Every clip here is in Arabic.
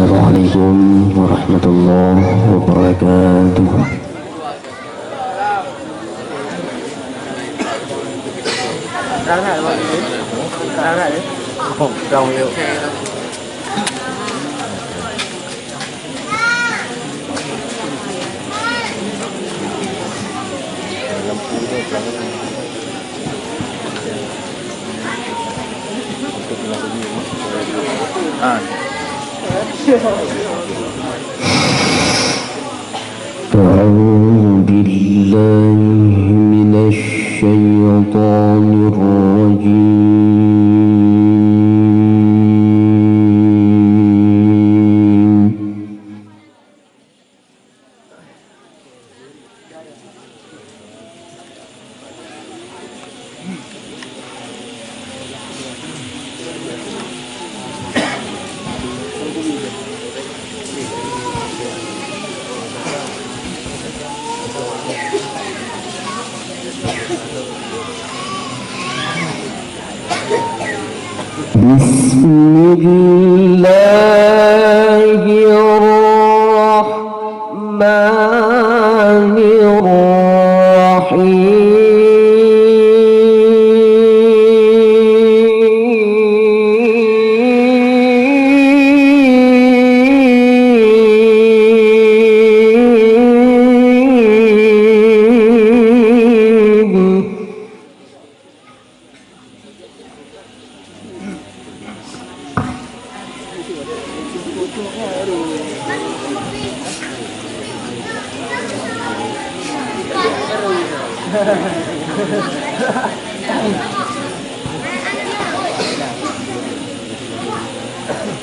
Assalamualaikum warahmatullahi wabarakatuh. أعوذ بالله من الشيطان الرجيم. بسم الله الرحمن الرحيم.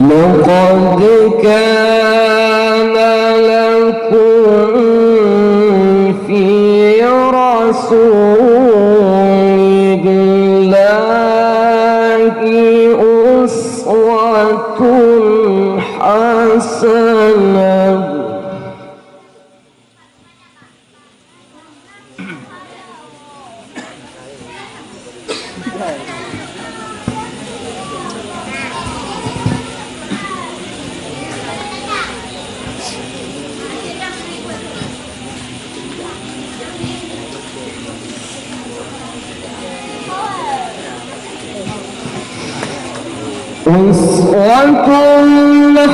لقد كان لكم في رسول الله أسوة حسنة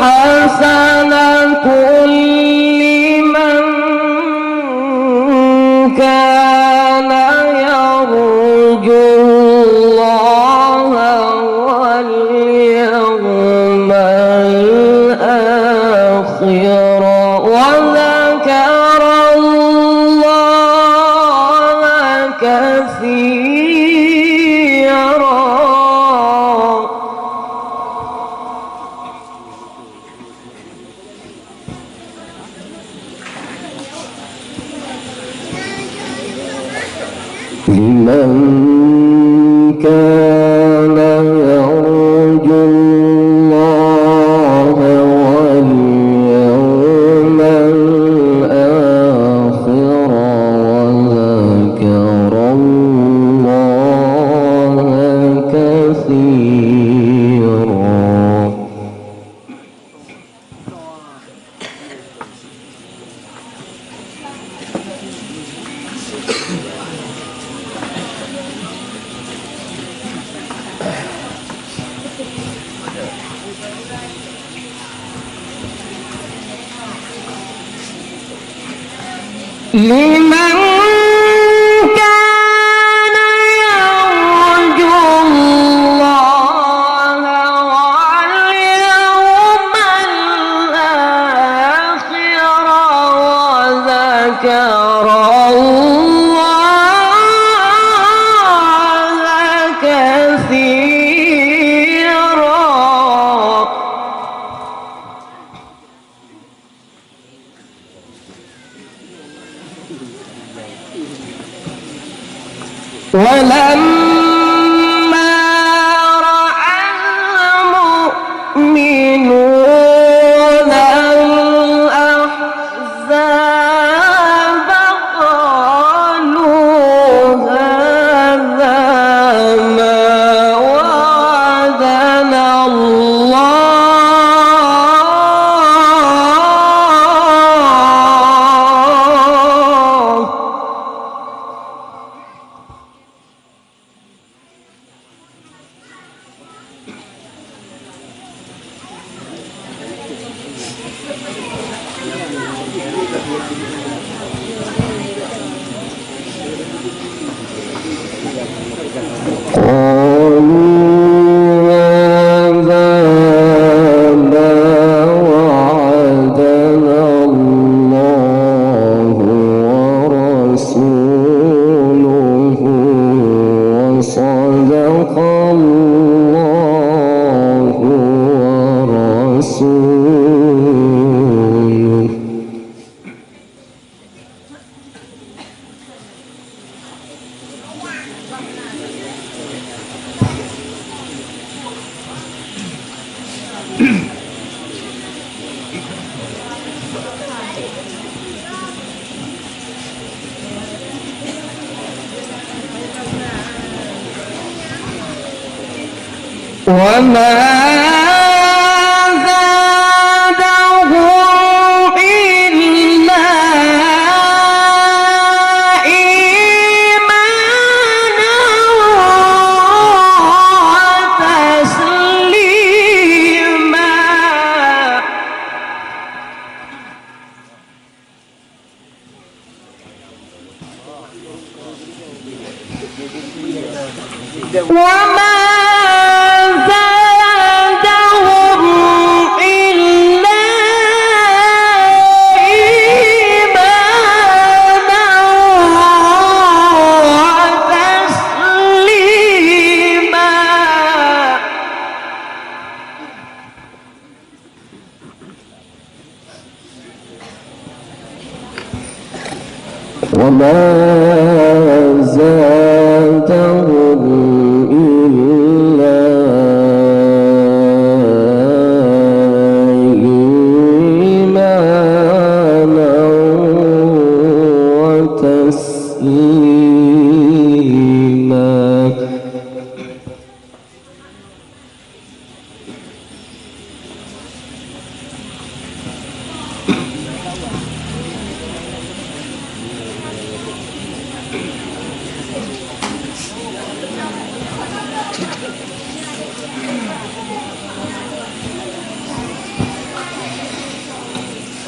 حسنة لمن كان يرجو الله واليوم الآخر وذكر الله كثيرا. لمن كان يرجو الله واليوم الآخر وذكر الله كثيرا. لمن كان يرجو الله واليوم الآخر وذكر الله كثيرا. ولما رأى المؤمنون الأحزاب قالوا هذا ما وعدنا الله وما زادهم إلا إيمانا وتسليما. وما زادهم إلا إيمانا وتسليما. وما زادهم إلا إيمانا وتسليما.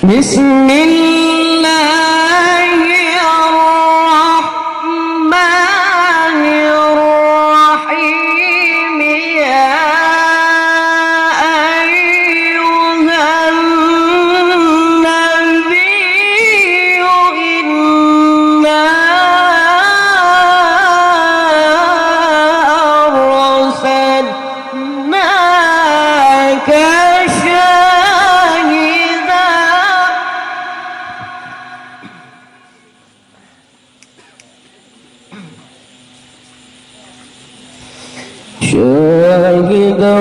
بسم الله الرحمن الرحيم. يا أيها النبي إنا أرسلناك شاهدا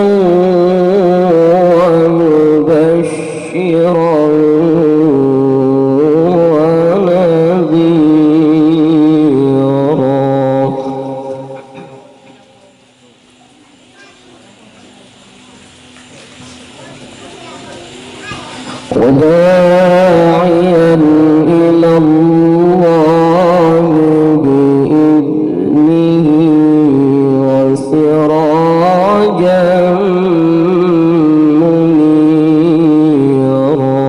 ومبشرا ونذيرا وداعيا إلى الله بإذنه وسراجا منيرا.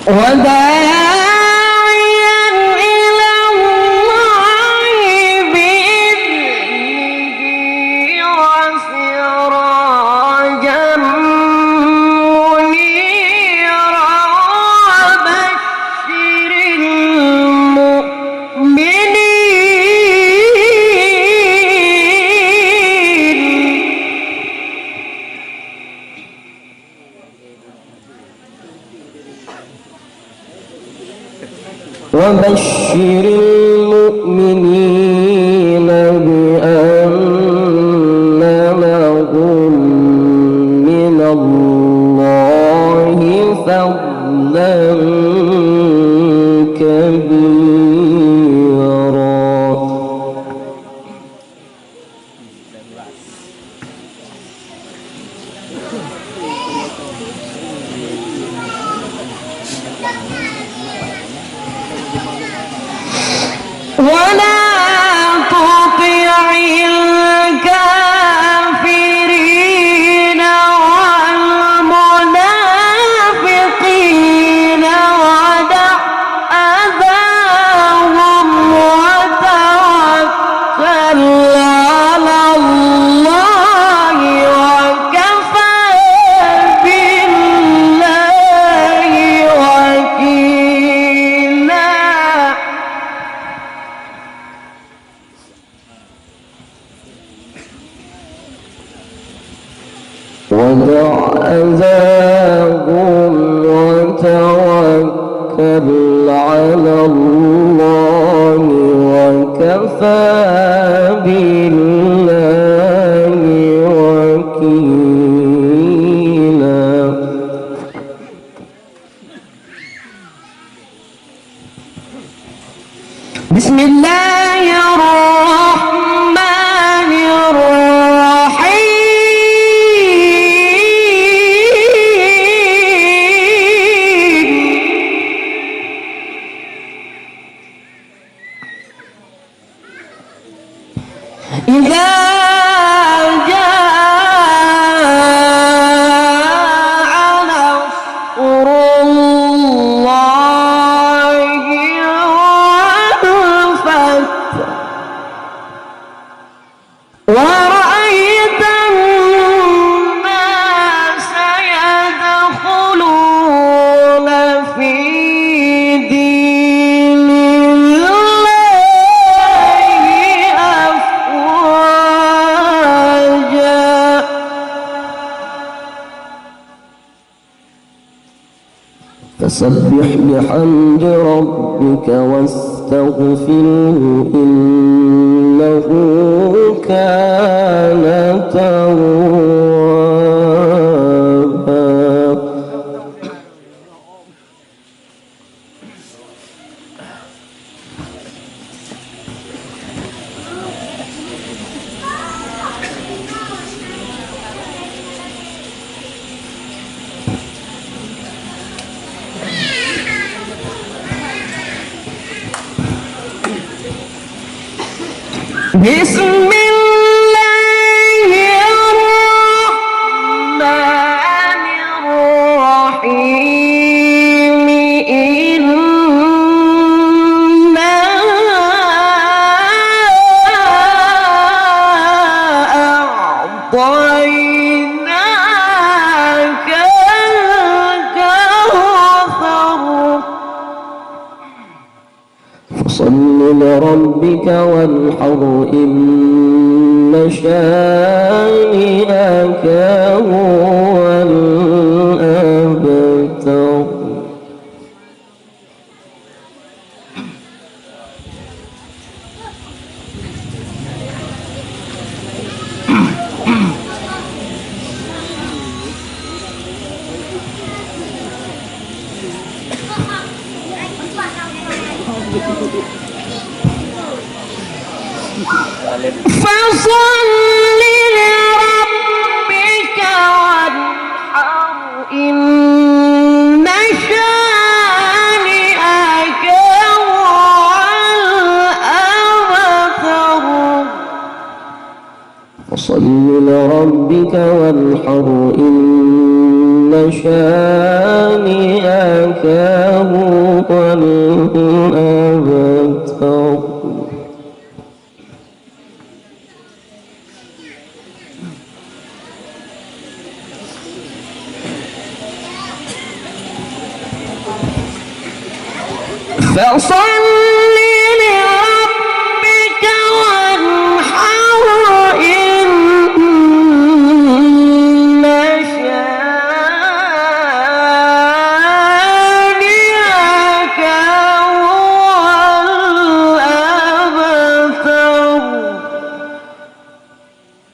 وداعيا إلى الله بإذنه وسراجا منيرا وبشر المؤمنين بأن لهم من الله فضلا كبيرا. ولا تطع الكافرين والمنافقين ودع أذاهم وتوكل على الله وكفى بالله وكيلا. ودع أذاهم وتوكل على الله وكفى بالله وكيلا. بسم الله الرحمن الرحيم. إذا ورأيت الناس يدخلون في دين الله أفواجا فسبح بحمد ربك واستغفره إنه كان توابا. بسم الله الرحمن الرحيم. إنا أعطيناك الكوثر فصل لربك وانحر إن شانئك هو الأبتر. فصل لربك وانحر إن شانئك هو الأبتر. فصل لربك وانحر إن شانئك هو الأبتر. فصل لربك وانحر إن شانئك هو الأبتر.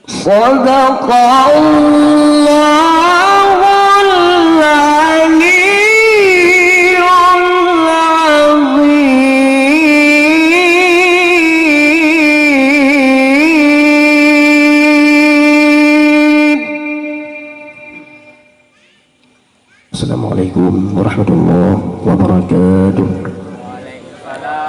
صدق الله العلي السلام عليكم ورحمة الله وبركاته.